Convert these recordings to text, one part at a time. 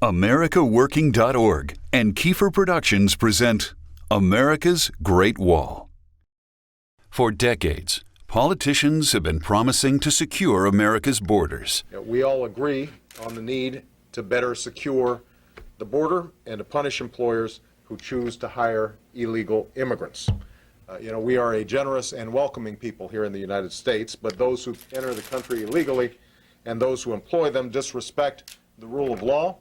AmericaWorking.org and Kiefer Productions present America's Great Wall. For decades, politicians have been promising to secure America's borders. We all agree on the need to better secure the border and to punish employers who choose to hire illegal immigrants. We are a generous and welcoming people here in the United States, but those who enter the country illegally and those who employ them disrespect the rule of law.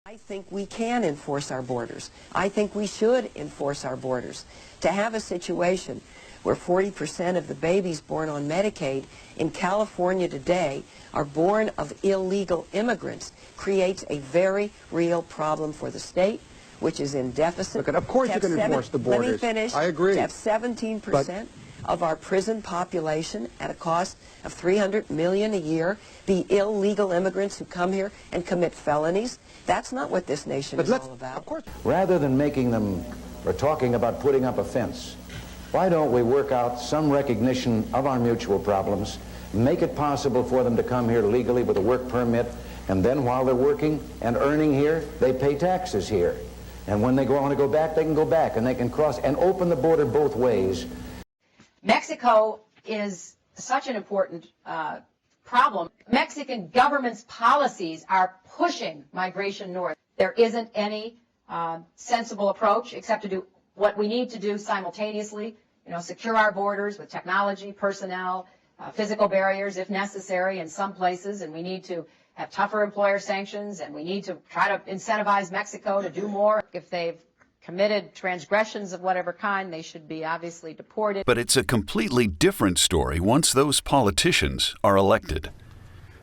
I think we can enforce our borders. I think we should enforce our borders. To have a situation where 40% of the babies born on Medicaid in California today are born of illegal immigrants creates a very real problem for the state, which is in deficit. Look, of course you can enforce the borders. Let me finish. I agree. To have 17% of our prison population at a cost of $300 million a year be illegal immigrants who come here and commit felonies. That's not what this nation is all about. Of course. Rather than making them or talking about putting up a fence, why don't we work out some recognition of our mutual problems, make it possible for them to come here legally with a work permit, and then while they're working and earning here, they pay taxes here. And when they want to go back, they can go back and they can cross and open the border both ways. Mexico is such an important problem. Mexican government's policies are pushing migration north. There isn't any sensible approach except to do what we need to do simultaneously, secure our borders with technology, personnel, physical barriers if necessary in some places, and we need to have tougher employer sanctions, and we need to try to incentivize Mexico to do more. If they've committed transgressions of whatever kind, they should be obviously deported. But it's a completely different story once those politicians are elected.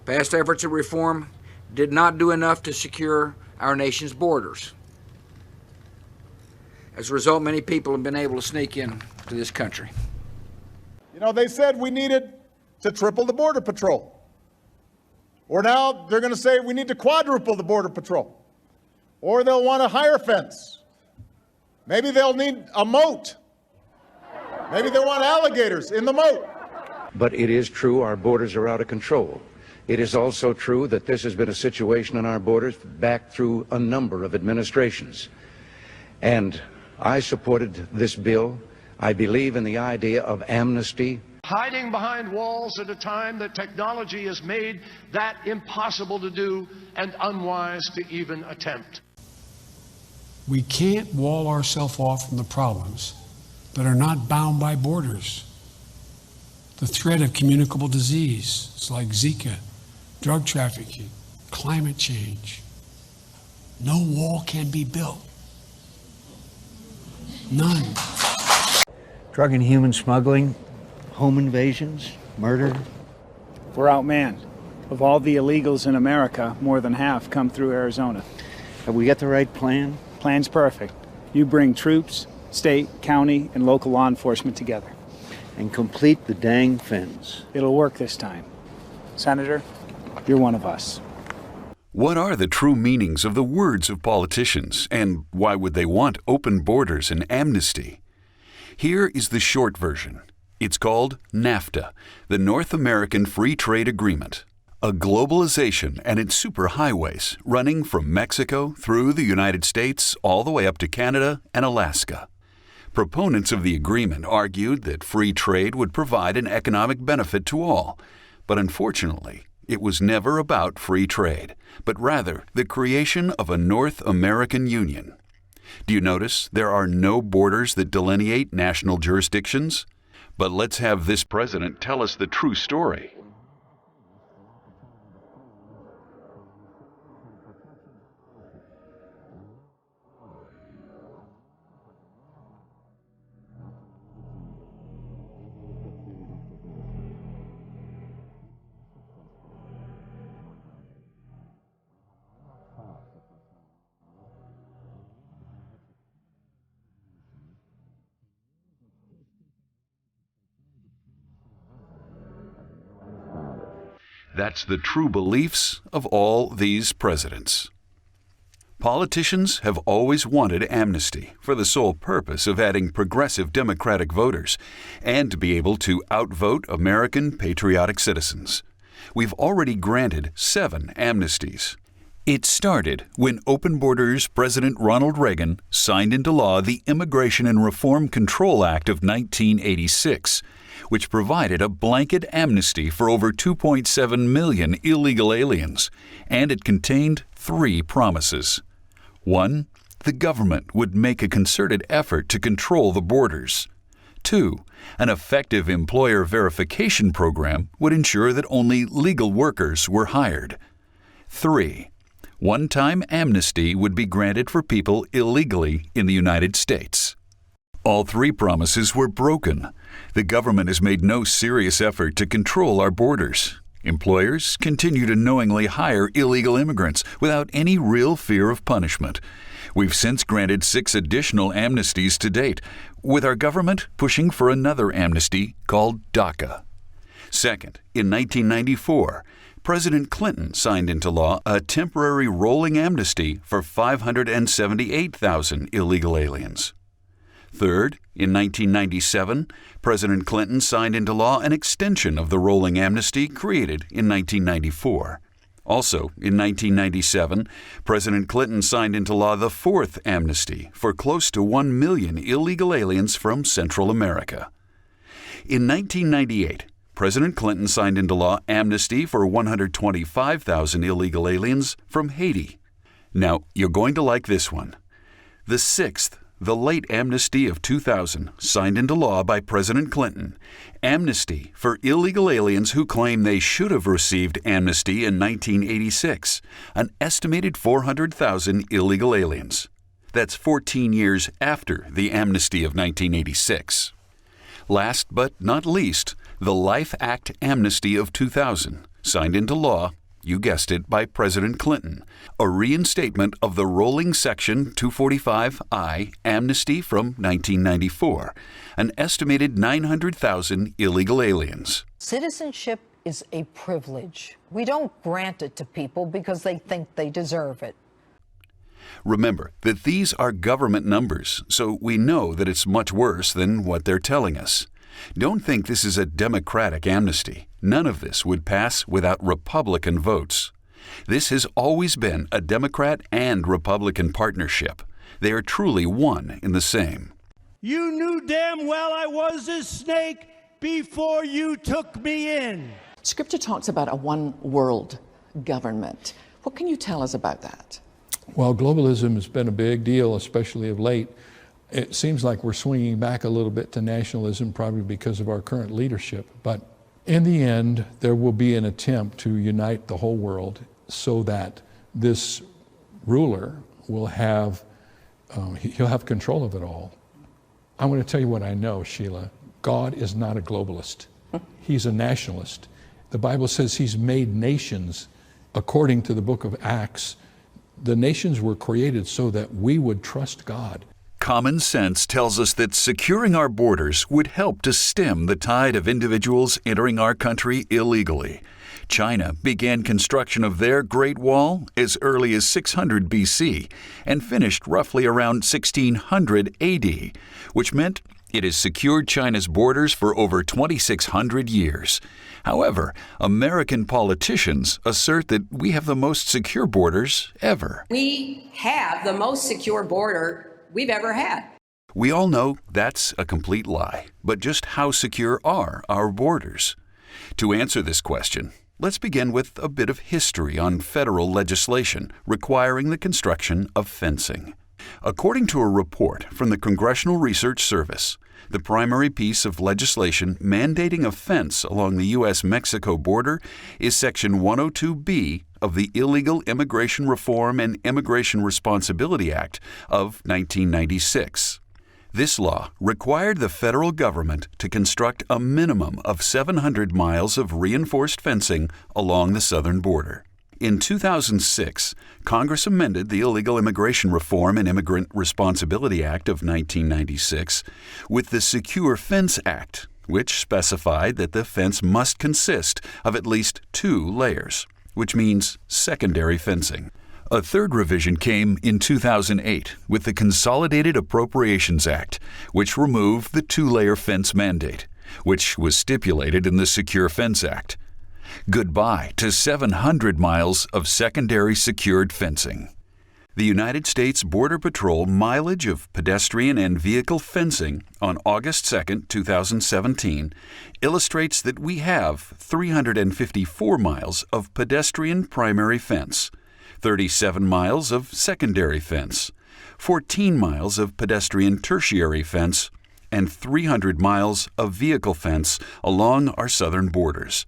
Past efforts of reform did not do enough to secure our nation's borders. As a result, many people have been able to sneak in to this country. They said we needed to triple the Border Patrol. Or now they're going to say we need to quadruple the Border Patrol. Or they'll want a higher fence. Maybe they'll need a moat. Maybe they want alligators in the moat. But it is true our borders are out of control. It is also true that this has been a situation on our borders back through a number of administrations. And I supported this bill. I believe in the idea of amnesty. Hiding behind walls at a time that technology has made that impossible to do and unwise to even attempt. We can't wall ourselves off from the problems that are not bound by borders. The threat of communicable disease, like Zika, drug trafficking, climate change. No wall can be built. None. Drug and human smuggling, home invasions, murder. We're outmanned. Of all the illegals in America, more than half come through Arizona. Have we got the right plan? Plan's perfect. You bring troops, state, county, and local law enforcement together. And complete the dang fence. It'll work this time. Senator, you're one of us. What are the true meanings of the words of politicians, and why would they want open borders and amnesty? Here is the short version. It's called NAFTA, the North American Free Trade Agreement. A globalization and its superhighways running from Mexico through the United States all the way up to Canada and Alaska. Proponents of the agreement argued that free trade would provide an economic benefit to all, but unfortunately, it was never about free trade, but rather the creation of a North American Union. Do you notice there are no borders that delineate national jurisdictions? But let's have this president tell us the true story. That's the true beliefs of all these presidents. Politicians have always wanted amnesty for the sole purpose of adding progressive Democratic voters and to be able to outvote American patriotic citizens. We've already granted 7 amnesties. It started when Open Borders President Ronald Reagan signed into law the Immigration and Reform Control Act of 1986, which provided a blanket amnesty for over 2.7 million illegal aliens, and it contained 3 promises. 1. The government would make a concerted effort to control the borders. 2. An effective employer verification program would ensure that only legal workers were hired. 3. One-time amnesty would be granted for people illegally in the United States. All 3 promises were broken. The government has made no serious effort to control our borders. Employers continue to knowingly hire illegal immigrants without any real fear of punishment. We've since granted 6 additional amnesties to date, with our government pushing for another amnesty called DACA. Second, in 1994, President Clinton signed into law a temporary rolling amnesty for 578,000 illegal aliens. Third, in 1997, President Clinton signed into law an extension of the rolling amnesty created in 1994. Also, in 1997, President Clinton signed into law the 4th amnesty for close to 1 million illegal aliens from Central America. In 1998, President Clinton signed into law amnesty for 125,000 illegal aliens from Haiti. Now, you're going to like this one. The 6th, the late amnesty of 2000, signed into law by President Clinton, amnesty for illegal aliens who claim they should have received amnesty in 1986, an estimated 400,000 illegal aliens. That's 14 years after the amnesty of 1986. Last but not least, the Life Act amnesty of 2000, signed into law, you guessed it, by President Clinton, a reinstatement of the rolling Section 245I amnesty from 1994, an estimated 900,000 illegal aliens. Citizenship is a privilege. We don't grant it to people because they think they deserve it. Remember that these are government numbers, so we know that it's much worse than what they're telling us. Don't think this is a Democratic amnesty. None of this would pass without Republican votes. This has always been a Democrat and Republican partnership. They are truly one in the same. You knew damn well I was a snake before you took me in. Scripture talks about a one-world government. What can you tell us about that? Well, globalism has been a big deal, especially of late. It seems like we're swinging back a little bit to nationalism, probably because of our current leadership. But in the end, there will be an attempt to unite the whole world so that this ruler will have, he'll have control of it all. I'm going to tell you what I know, Sheila. God is not a globalist. He's a nationalist. The Bible says he's made nations according to the book of Acts. The nations were created so that we would trust God. Common sense tells us that securing our borders would help to stem the tide of individuals entering our country illegally. China began construction of their Great Wall as early as 600 BC and finished roughly around 1600 AD, which meant it has secured China's borders for over 2,600 years. However, American politicians assert that we have the most secure borders ever. We have the most secure border we've ever had. We all know that's a complete lie, but just how secure are our borders? To answer this question, let's begin with a bit of history on federal legislation requiring the construction of fencing. According to a report from the Congressional Research Service, the primary piece of legislation mandating a fence along the U.S.-Mexico border is Section 102B of the Illegal Immigration Reform and Immigration Responsibility Act of 1996. This law required the federal government to construct a minimum of 700 miles of reinforced fencing along the southern border. In 2006, Congress amended the Illegal Immigration Reform and Immigrant Responsibility Act of 1996 with the Secure Fence Act, which specified that the fence must consist of at least 2 layers, which means secondary fencing. A third revision came in 2008 with the Consolidated Appropriations Act, which removed the 2-layer fence mandate, which was stipulated in the Secure Fence Act. Goodbye to 700 miles of secondary secured fencing. The United States Border Patrol mileage of pedestrian and vehicle fencing on August 2, 2017, illustrates that we have 354 miles of pedestrian primary fence, 37 miles of secondary fence, 14 miles of pedestrian tertiary fence, and 300 miles of vehicle fence along our southern borders.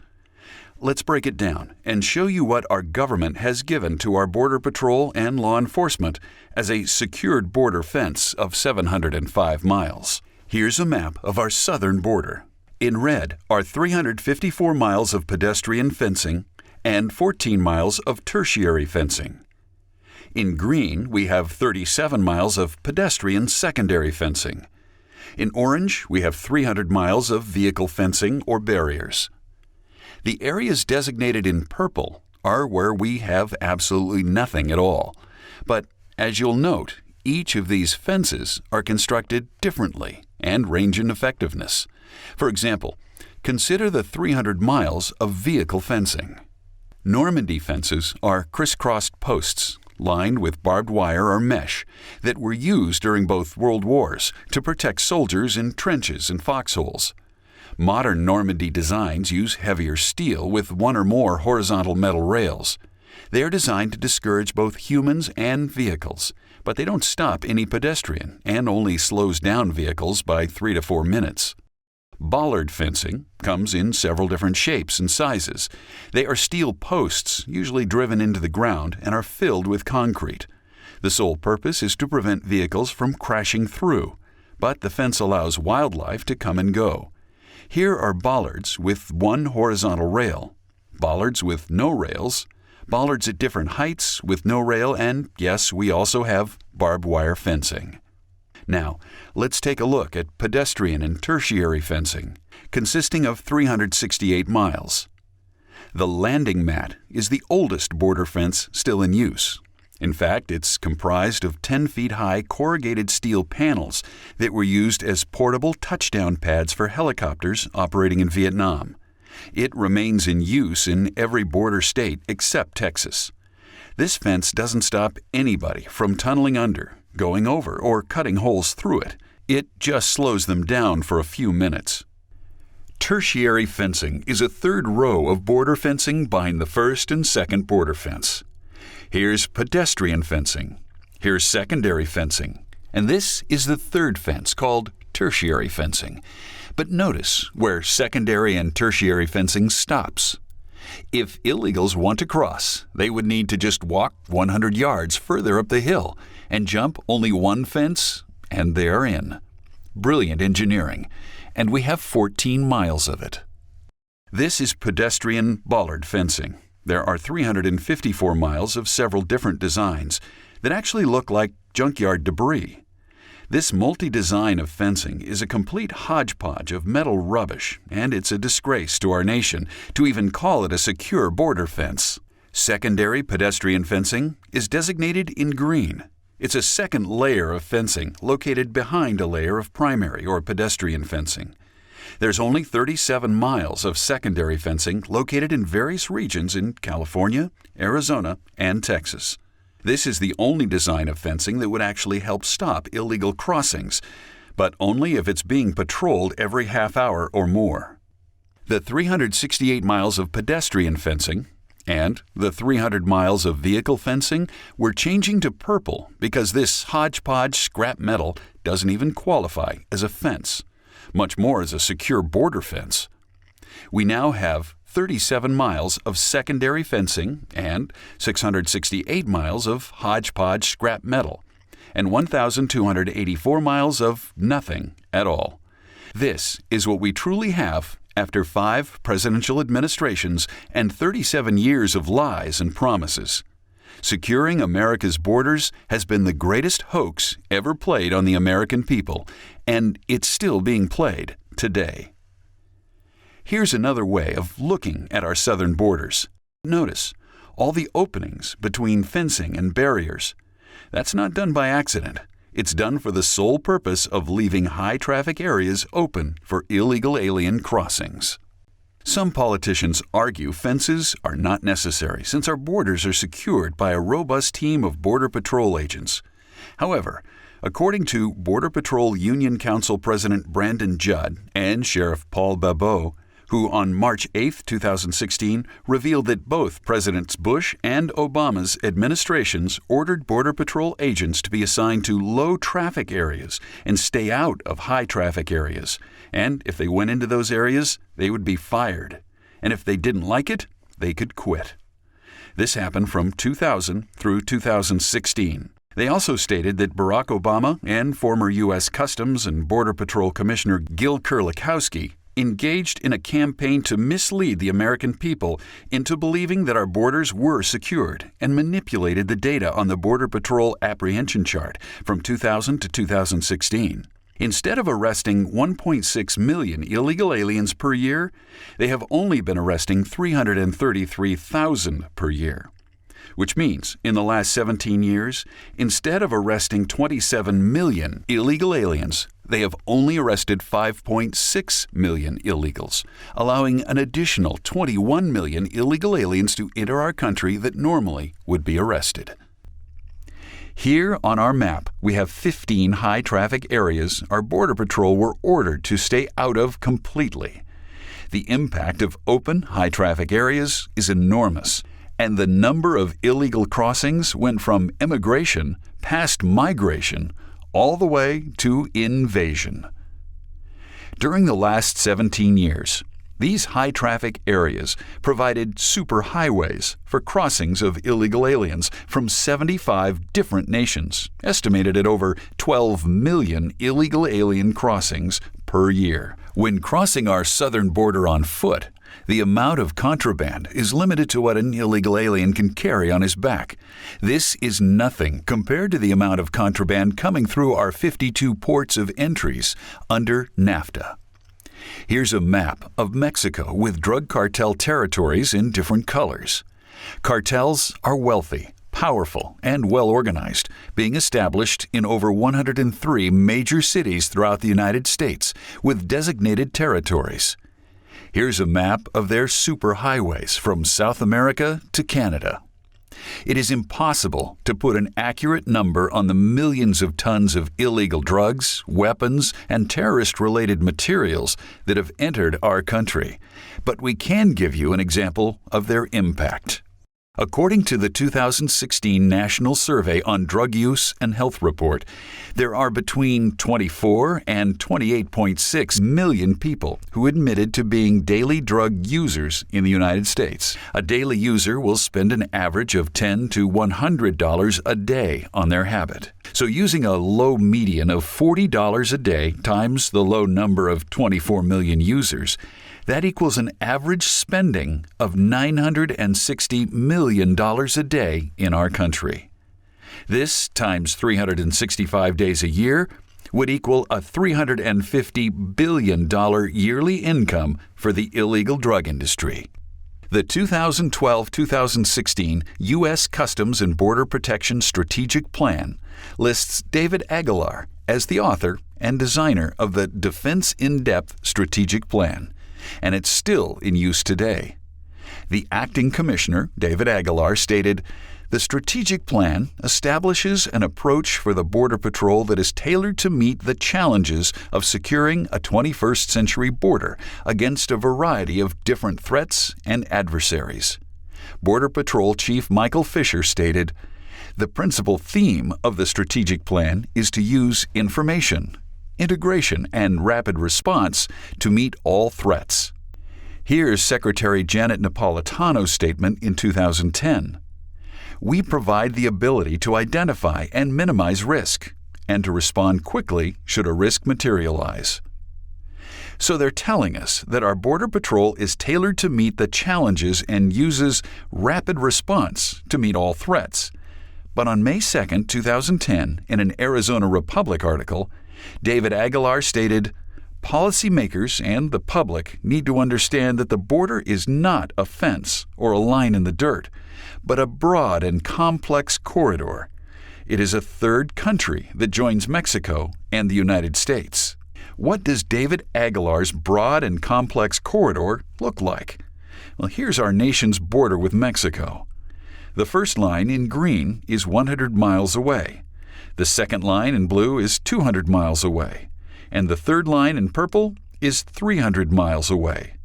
Let's break it down and show you what our government has given to our Border Patrol and law enforcement as a secured border fence of 705 miles. Here's a map of our southern border. In red are 354 miles of pedestrian fencing and 14 miles of tertiary fencing. In green, we have 37 miles of pedestrian secondary fencing. In orange, we have 300 miles of vehicle fencing or barriers. The areas designated in purple are where we have absolutely nothing at all. But as you'll note, each of these fences are constructed differently and range in effectiveness. For example, consider the 300 miles of vehicle fencing. Normandy fences are crisscrossed posts lined with barbed wire or mesh that were used during both World Wars to protect soldiers in trenches and foxholes. Modern Normandy designs use heavier steel with one or more horizontal metal rails. They are designed to discourage both humans and vehicles, but they don't stop any pedestrian and only slows down vehicles by 3 to 4 minutes. Bollard fencing comes in several different shapes and sizes. They are steel posts, usually driven into the ground, and are filled with concrete. The sole purpose is to prevent vehicles from crashing through, but the fence allows wildlife to come and go. Here are bollards with one horizontal rail, bollards with no rails, bollards at different heights with no rail, and yes, we also have barbed wire fencing. Now, let's take a look at pedestrian and tertiary fencing, consisting of 368 miles. The landing mat is the oldest border fence still in use. In fact, it's comprised of 10 feet high corrugated steel panels that were used as portable touchdown pads for helicopters operating in Vietnam. It remains in use in every border state except Texas. This fence doesn't stop anybody from tunneling under, going over, or cutting holes through it. It just slows them down for a few minutes. Tertiary fencing is a third row of border fencing behind the first and second border fence. Here's pedestrian fencing. Here's secondary fencing. And this is the third fence, called tertiary fencing. But notice where secondary and tertiary fencing stops. If illegals want to cross, they would need to just walk 100 yards further up the hill and jump only one fence, and they're in. Brilliant engineering, and we have 14 miles of it. This is pedestrian bollard fencing. There are 354 miles of several different designs that actually look like junkyard debris. This multi-design of fencing is a complete hodgepodge of metal rubbish, and it's a disgrace to our nation to even call it a secure border fence. Secondary pedestrian fencing is designated in green. It's a second layer of fencing located behind a layer of primary or pedestrian fencing. There's only 37 miles of secondary fencing located in various regions in California, Arizona, and Texas. This is the only design of fencing that would actually help stop illegal crossings, but only if it's being patrolled every half hour or more. The 368 miles of pedestrian fencing and the 300 miles of vehicle fencing were changing to purple because this hodgepodge scrap metal doesn't even qualify as a fence, much more as a secure border fence. We now have 37 miles of secondary fencing and 668 miles of hodgepodge scrap metal, and 1,284 miles of nothing at all. This is what we truly have after 5 presidential administrations and 37 years of lies and promises. Securing America's borders has been the greatest hoax ever played on the American people, and it's still being played today. Here's another way of looking at our southern borders. Notice all the openings between fencing and barriers. That's not done by accident. It's done for the sole purpose of leaving high-traffic areas open for illegal alien crossings. Some politicians argue fences are not necessary since our borders are secured by a robust team of Border Patrol agents. However, according to Border Patrol Union Council President Brandon Judd and Sheriff Paul Babot, who on March 8, 2016, revealed that both Presidents Bush and Obama's administrations ordered Border Patrol agents to be assigned to low-traffic areas and stay out of high-traffic areas. And if they went into those areas, they would be fired. And if they didn't like it, they could quit. This happened from 2000 through 2016. They also stated that Barack Obama and former U.S. Customs and Border Patrol Commissioner Gil Kerlikowske engaged in a campaign to mislead the American people into believing that our borders were secured and manipulated the data on the Border Patrol apprehension chart from 2000 to 2016. Instead of arresting 1.6 million illegal aliens per year, they have only been arresting 333,000 per year. Which means, in the last 17 years, instead of arresting 27 million illegal aliens, they have only arrested 5.6 million illegals, allowing an additional 21 million illegal aliens to enter our country that normally would be arrested. Here on our map, we have 15 high-traffic areas our Border Patrol were ordered to stay out of completely. The impact of open, high-traffic areas is enormous, and the number of illegal crossings went from immigration past migration all the way to invasion. During the last 17 years, these high-traffic areas provided superhighways for crossings of illegal aliens from 75 different nations, estimated at over 12 million illegal alien crossings per year. When crossing our southern border on foot, the amount of contraband is limited to what an illegal alien can carry on his back. This is nothing compared to the amount of contraband coming through our 52 ports of entries under NAFTA. Here's a map of Mexico with drug cartel territories in different colors. Cartels are wealthy, powerful, and well-organized, being established in over 103 major cities throughout the United States with designated territories. Here's a map of their superhighways from South America to Canada. It is impossible to put an accurate number on the millions of tons of illegal drugs, weapons, and terrorist-related materials that have entered our country, but we can give you an example of their impact. According to the 2016 National Survey on Drug Use and Health Report, there are between 24 and 28.6 million people who admitted to being daily drug users in the United States. A daily user will spend an average of $10 to $100 a day on their habit. So using a low median of $40 a day times the low number of 24 million users, that equals an average spending of $960 million a day in our country. This, times 365 days a year, would equal a $350 billion yearly income for the illegal drug industry. The 2012-2016 U.S. Customs and Border Protection Strategic Plan lists David Aguilar as the author and designer of the Defense In-Depth Strategic Plan, and it's still in use today. The acting commissioner, David Aguilar, stated, "The strategic plan establishes an approach for the Border Patrol that is tailored to meet the challenges of securing a 21st century border against a variety of different threats and adversaries." Border Patrol Chief Michael Fisher stated, "The principal theme of the strategic plan is to use information, integration, and rapid response to meet all threats." Here's Secretary Janet Napolitano's statement in 2010. "We provide the ability to identify and minimize risk, and to respond quickly should a risk materialize." So they're telling us that our Border Patrol is tailored to meet the challenges and uses rapid response to meet all threats. But on May 2, 2010, in an Arizona Republic article, David Aguilar stated, "Policymakers and the public need to understand that the border is not a fence or a line in the dirt, but a broad and complex corridor. It is a third country that joins Mexico and the United States. What does David Aguilar's broad and complex corridor look like? Well, here's our nation's border with Mexico. The first line in green is 100 miles away. The second line in blue is 200 miles away. And the third line in purple is 300 miles away.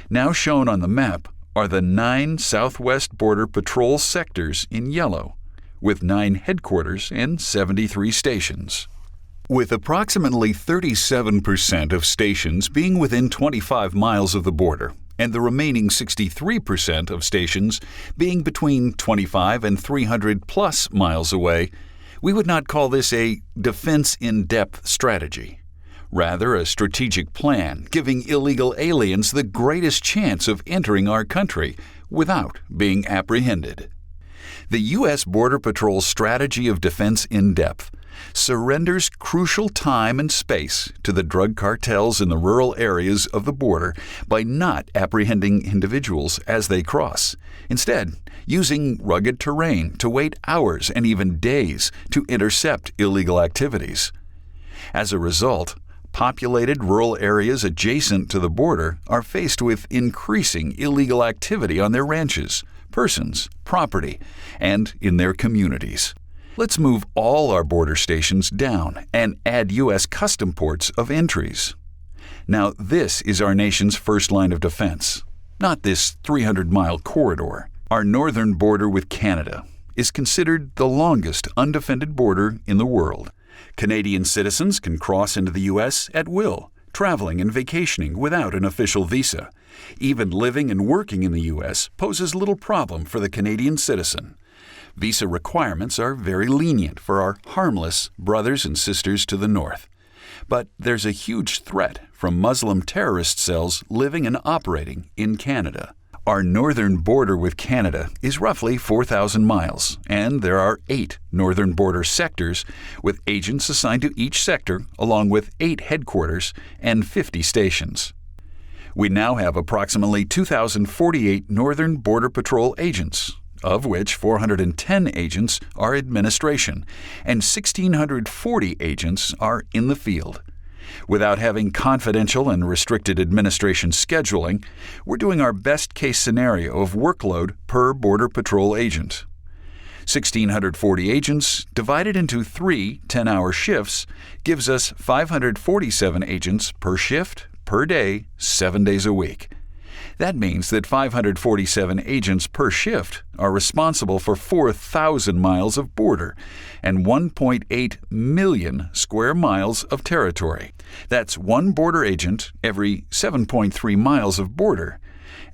Now shown on the map are the 9 Southwest Border Patrol sectors in yellow, with 9 headquarters and 73 stations. With approximately 37% of stations being within 25 miles of the border, and the remaining 63% of stations being between 25 and 300 plus miles away, we would not call this a defense-in-depth strategy. Rather, a strategic plan giving illegal aliens the greatest chance of entering our country without being apprehended. The U.S. Border Patrol's strategy of defense in depth surrenders crucial time and space to the drug cartels in the rural areas of the border by not apprehending individuals as they cross, instead using rugged terrain to wait hours and even days to intercept illegal activities. As a result, populated rural areas adjacent to the border are faced with increasing illegal activity on their ranches, persons, property, and in their communities. Let's move all our border stations down and add U.S. custom ports of entries. Now, this is our nation's first line of defense, not this 300-mile corridor. Our northern border with Canada is considered the longest undefended border in the world. Canadian citizens can cross into the U.S. at will, traveling and vacationing without an official visa. Even living and working in the U.S. poses little problem for the Canadian citizen. Visa requirements are very lenient for our harmless brothers and sisters to the north. But there's a huge threat from Muslim terrorist cells living and operating in Canada. Our northern border with Canada is roughly 4,000 miles, and there are 8 northern border sectors with agents assigned to each sector, along with 8 headquarters and 50 stations. We now have approximately 2,048 Northern Border Patrol agents, of which 410 agents are administration and 1,640 agents are in the field. Without having confidential and restricted administration scheduling, we're doing our best-case scenario of workload per Border Patrol agent. 1,640 agents divided into 3 10-hour shifts gives us 547 agents per shift, per day, 7 days a week. That means that 547 agents per shift are responsible for 4,000 miles of border and 1.8 million square miles of territory. That's one border agent every 7.3 miles of border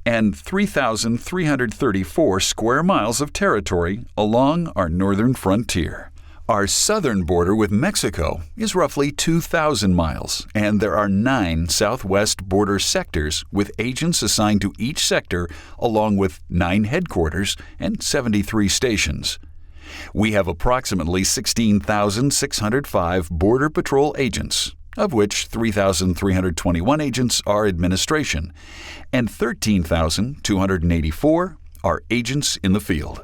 and 3,334 square miles of territory along our northern frontier. Our southern border with Mexico is roughly 2,000 miles, and there are 9 southwest border sectors with agents assigned to each sector, along with 9 headquarters and 73 stations. We have approximately 16,605 Border Patrol agents, of which 3,321 agents are administration, and 13,284 are agents in the field.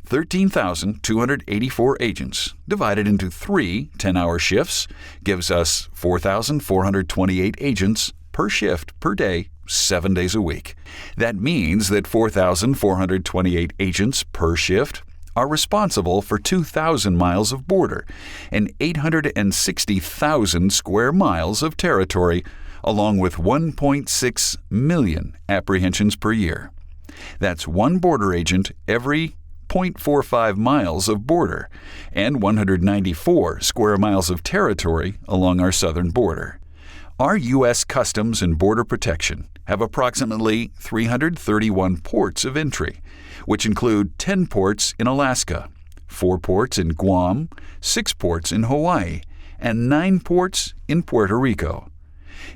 13,284 agents divided into 3 10-hour shifts gives us 4,428 agents per shift per day, 7 days a week. That means that 4,428 agents per shift are responsible for 2,000 miles of border and 860,000 square miles of territory, along with 1.6 million apprehensions per year. That's one border agent every 0.45 miles of border and 194 square miles of territory along our southern border. Our U.S. Customs and Border Protection have approximately 331 ports of entry, which include 10 ports in Alaska, 4 ports in Guam, 6 ports in Hawaii, and 9 ports in Puerto Rico.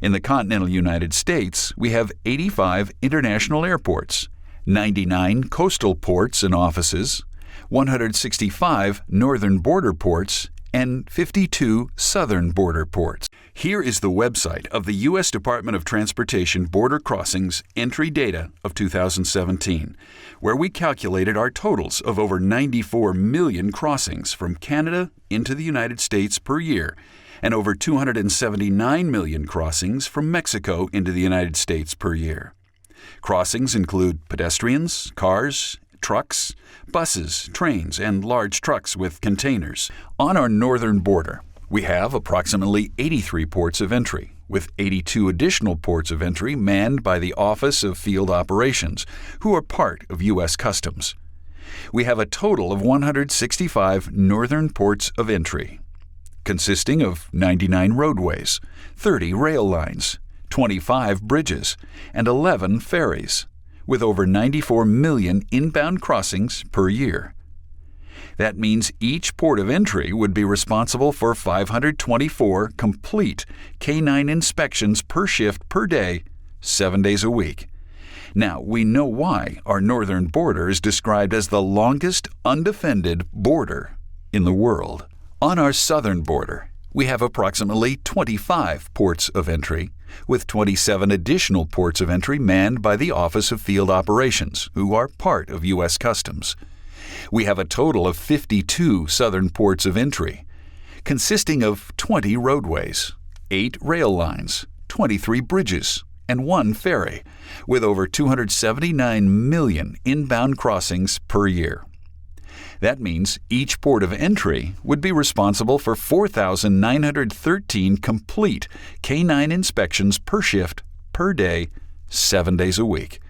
In the continental United States, we have 85 international airports, 99 coastal ports and offices, 165 northern border ports, and 52 southern border ports. Here is the website of the U.S. Department of Transportation Border Crossings Entry Data of 2017, where we calculated our totals of over 94 million crossings from Canada into the United States per year, and over 279 million crossings from Mexico into the United States per year. Crossings include pedestrians, cars, trucks, buses, trains, and large trucks with containers. On our northern border, we have approximately 83 ports of entry, with 82 additional ports of entry manned by the Office of Field Operations, who are part of U.S. Customs. We have a total of 165 northern ports of entry, consisting of 99 roadways, 30 rail lines, 25 bridges, and 11 ferries, with over 94 million inbound crossings per year. That means each port of entry would be responsible for 524 complete K-9 inspections per shift per day, 7 days a week. Now, we know why our northern border is described as the longest undefended border in the world. On our southern border, we have approximately 25 ports of entry, with 27 additional ports of entry manned by the Office of Field Operations, who are part of U.S. Customs. We have a total of 52 southern ports of entry, consisting of 20 roadways, 8 rail lines, 23 bridges, and 1 ferry, with over 279 million inbound crossings per year. That means each port of entry would be responsible for 4,913 complete K-9 inspections per shift, per day, 7 days a week.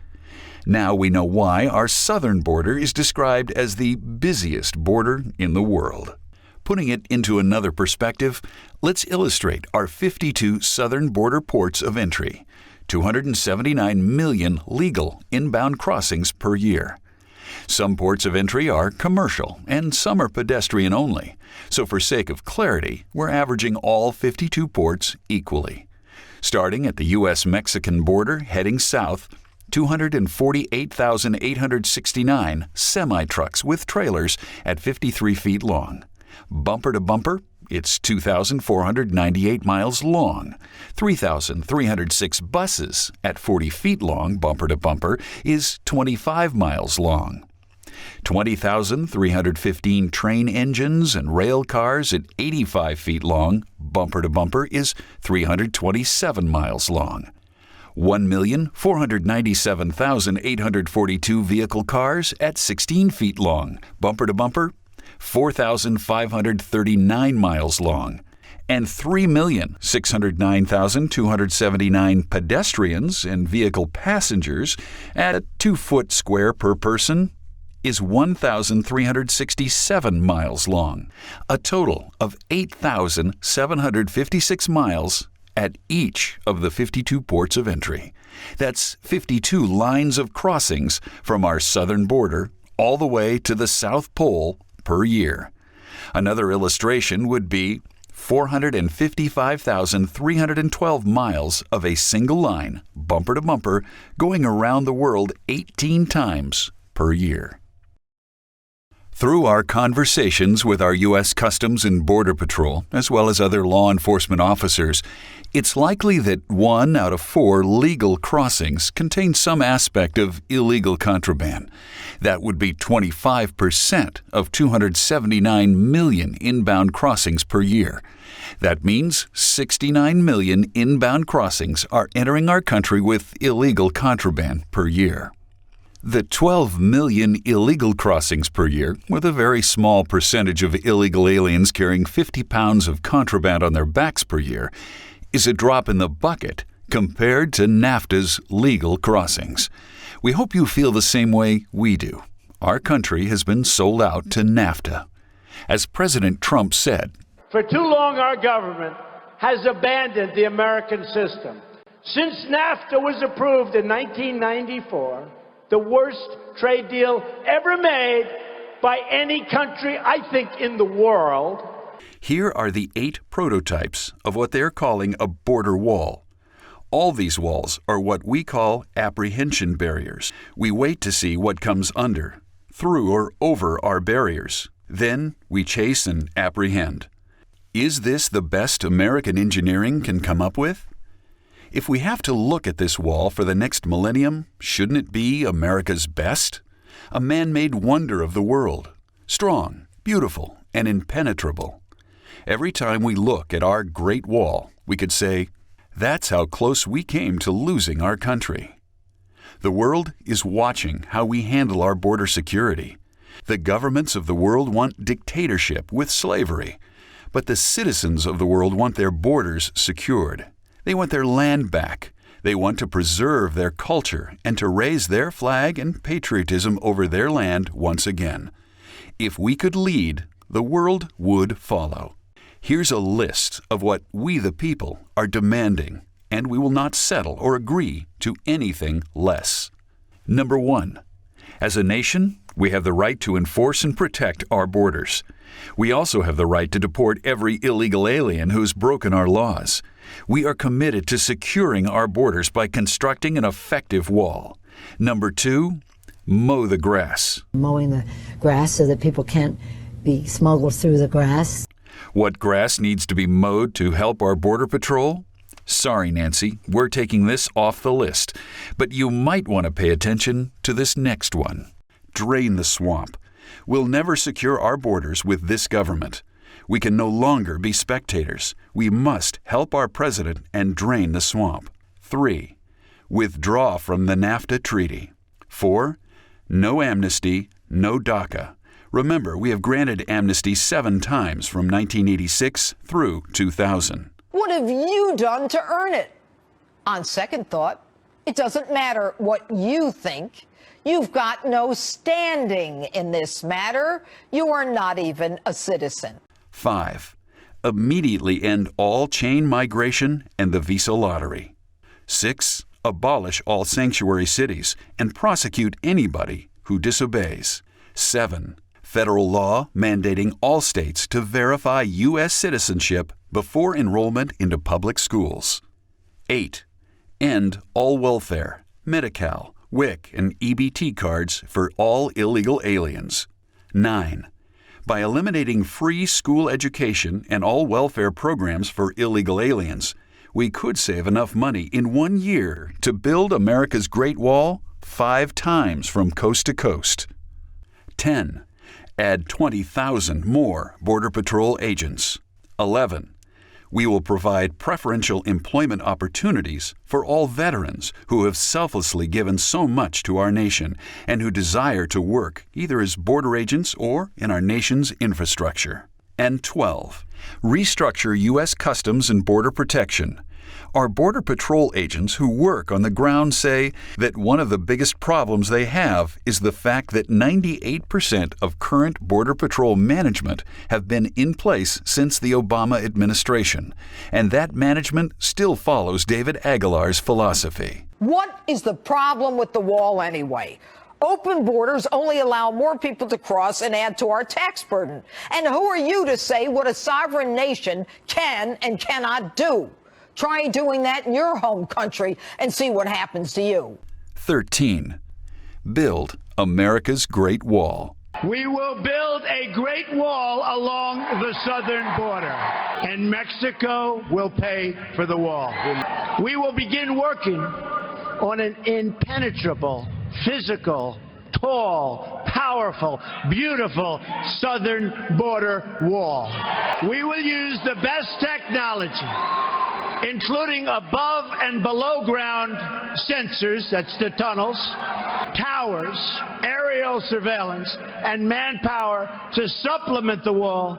Now we know why our southern border is described as the busiest border in the world. Putting it into another perspective, let's illustrate our 52 southern border ports of entry, 279 million legal inbound crossings per year. Some ports of entry are commercial and some are pedestrian only, so for sake of clarity, we're averaging all 52 ports equally. Starting at the U.S.-Mexican border heading south, 248,869 semi-trucks with trailers at 53 feet long. Bumper to bumper, it's 2,498 miles long. 3,306 buses at 40 feet long, bumper to bumper, is 25 miles long. 20,315 train engines and rail cars at 85 feet long, bumper to bumper, is 327 miles long. 1,497,842 vehicle cars at 16 feet long, bumper to bumper, 4,539 miles long, and 3,609,279 pedestrians and vehicle passengers at a 2-foot square per person is 1,367 miles long, a total of 8,756 miles at each of the 52 ports of entry. That's 52 lines of crossings from our southern border all the way to the South Pole per year. Another illustration would be 455,312 miles of a single line, bumper to bumper, going around the world 18 times per year. Through our conversations with our U.S. Customs and Border Patrol, as well as other law enforcement officers, it's likely that 1 out of 4 legal crossings contain some aspect of illegal contraband. That would be 25% of 279 million inbound crossings per year. That means 69 million inbound crossings are entering our country with illegal contraband per year. The 12 million illegal crossings per year, with a very small percentage of illegal aliens carrying 50 pounds of contraband on their backs per year, is a drop in the bucket compared to NAFTA's legal crossings. We hope you feel the same way we do. Our country has been sold out to NAFTA. As President Trump said, "For too long our government has abandoned the American system. Since NAFTA was approved in 1994, the worst trade deal ever made by any country, I think, in the world." Here are the 8 prototypes of what they're calling a border wall. All these walls are what we call apprehension barriers. We wait to see what comes under, through or over our barriers. Then we chase and apprehend. Is this the best American engineering can come up with? If we have to look at this wall for the next millennium, shouldn't it be America's best? A man-made wonder of the world, strong, beautiful, and impenetrable. Every time we look at our Great Wall, we could say, that's how close we came to losing our country. The world is watching how we handle our border security. The governments of the world want dictatorship with slavery, but the citizens of the world want their borders secured. They want their land back. They want to preserve their culture and to raise their flag and patriotism over their land once again. If we could lead, the world would follow. Here's a list of what we the people are demanding, and we will not settle or agree to anything less. Number 1. As a nation, we have the right to enforce and protect our borders. We also have the right to deport every illegal alien who's broken our laws. We are committed to securing our borders by constructing an effective wall. Number 2, mow the grass. Mowing the grass so that people can't be smuggled through the grass. What grass needs to be mowed to help our Border Patrol? Sorry, Nancy, we're taking this off the list, but you might want to pay attention to this next one. Drain the swamp. We'll never secure our borders with this government. We can no longer be spectators. We must help our president and drain the swamp. 3. Withdraw from the NAFTA treaty. 4. No amnesty, no DACA. Remember, we have granted amnesty 7 times from 1986 through 2000. What have you done to earn it? On second thought, it doesn't matter what you think. You've got no standing in this matter. You are not even a citizen. 5. Immediately end all chain migration and the visa lottery. 6. Abolish all sanctuary cities and prosecute anybody who disobeys. 7. Federal law mandating all states to verify U.S. citizenship before enrollment into public schools. 8. End all welfare, Medi-Cal, WIC, and EBT cards for all illegal aliens. 9. By eliminating free school education and all welfare programs for illegal aliens, we could save enough money in 1 year to build America's Great Wall 5 times from coast to coast. 10. Add 20,000 more Border Patrol agents. 11. We will provide preferential employment opportunities for all veterans who have selflessly given so much to our nation and who desire to work either as border agents or in our nation's infrastructure. And 12. Restructure U.S. Customs and Border Protection. Our Border Patrol agents who work on the ground say that one of the biggest problems they have is the fact that 98% of current Border Patrol management have been in place since the Obama administration, and that management still follows David Aguilar's philosophy. What is the problem with the wall anyway? Open borders only allow more people to cross and add to our tax burden. And who are you to say what a sovereign nation can and cannot do? Try doing that in your home country and see what happens to you. 13. Build America's Great Wall. We will build a great wall along the southern border, and Mexico will pay for the wall. We will begin working on an impenetrable, physical, tall, powerful, beautiful southern border wall. We will use the best technology, including above and below ground sensors, that's the tunnels, towers, aerial surveillance, and manpower to supplement the wall,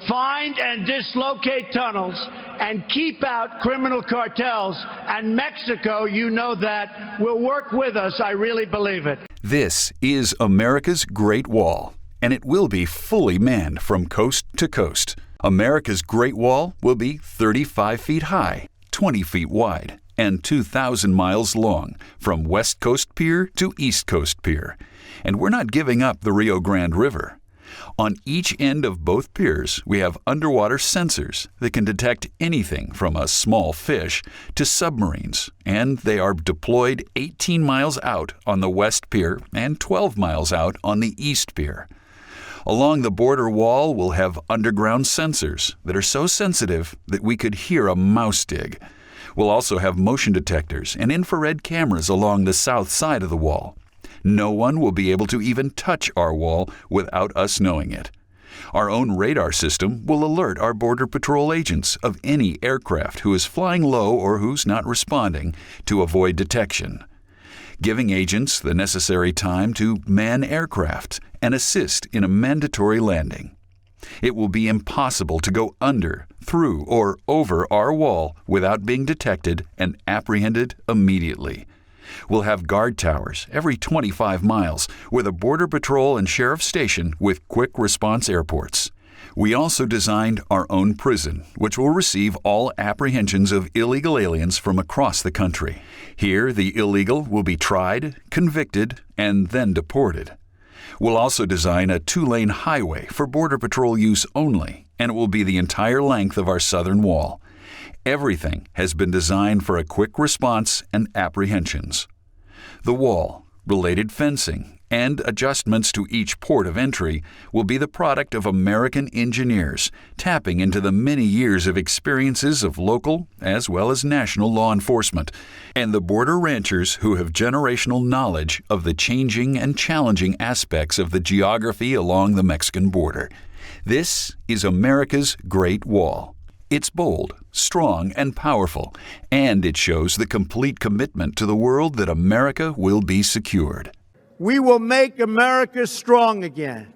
find and dislocate tunnels, and keep out criminal cartels. And Mexico, you know that, will work with us. I really believe it. This is America's Great Wall, and it will be fully manned from coast to coast. America's Great Wall will be 35 feet high, 20 feet wide, and 2,000 miles long from West Coast Pier to East Coast Pier. And we're not giving up the Rio Grande River. On each end of both piers, we have underwater sensors that can detect anything from a small fish to submarines, and they are deployed 18 miles out on the West Pier and 12 miles out on the East Pier. Along the border wall, we'll have underground sensors that are so sensitive that we could hear a mouse dig. We'll also have motion detectors and infrared cameras along the south side of the wall. No one will be able to even touch our wall without us knowing it. Our own radar system will alert our Border Patrol agents of any aircraft who is flying low or who's not responding to avoid detection, giving agents the necessary time to man aircraft and assist in a mandatory landing. It will be impossible to go under, through, or over our wall without being detected and apprehended immediately. We'll have guard towers every 25 miles with a Border Patrol and Sheriff station with quick response airports. We also designed our own prison, which will receive all apprehensions of illegal aliens from across the country. Here, the illegal will be tried, convicted, and then deported. We'll also design a 2-lane highway for Border Patrol use only, and it will be the entire length of our southern wall. Everything has been designed for a quick response and apprehensions. The wall, related fencing, and adjustments to each port of entry will be the product of American engineers tapping into the many years of experiences of local as well as national law enforcement and the border ranchers who have generational knowledge of the changing and challenging aspects of the geography along the Mexican border. This is America's Great Wall. It's bold, strong, and powerful, and it shows the complete commitment to the world that America will be secured. We will make America strong again.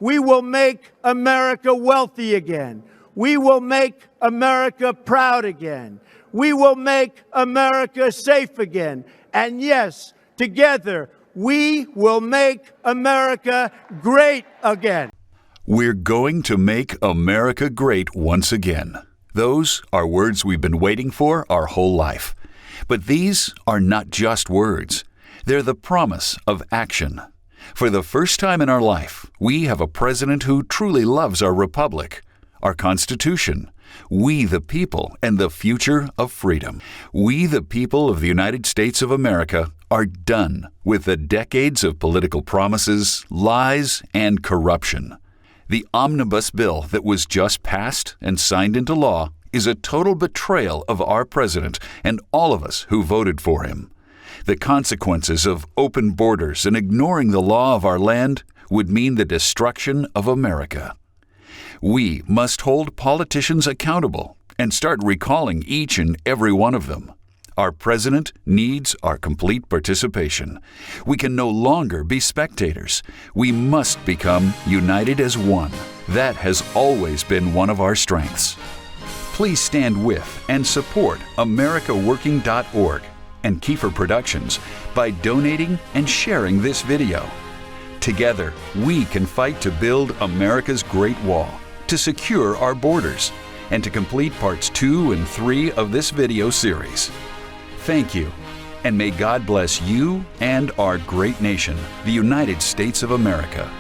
We will make America wealthy again. We will make America proud again. We will make America safe again. And yes, together, we will make America great again. We're going to make America great once again. Those are words we've been waiting for our whole life. But these are not just words. They're the promise of action. For the first time in our life, we have a president who truly loves our republic, our Constitution, we the people, and the future of freedom. We the people of the United States of America are done with the decades of political promises, lies, and corruption. The omnibus bill that was just passed and signed into law is a total betrayal of our president and all of us who voted for him. The consequences of open borders and ignoring the law of our land would mean the destruction of America. We must hold politicians accountable and start recalling each and every one of them. Our president needs our complete participation. We can no longer be spectators. We must become united as one. That has always been one of our strengths. Please stand with and support AmericaWorking.org and Kiefer Productions by donating and sharing this video. Together, we can fight to build America's Great Wall, to secure our borders, and to complete parts 2 and 3 of this video series. Thank you, and may God bless you and our great nation, the United States of America.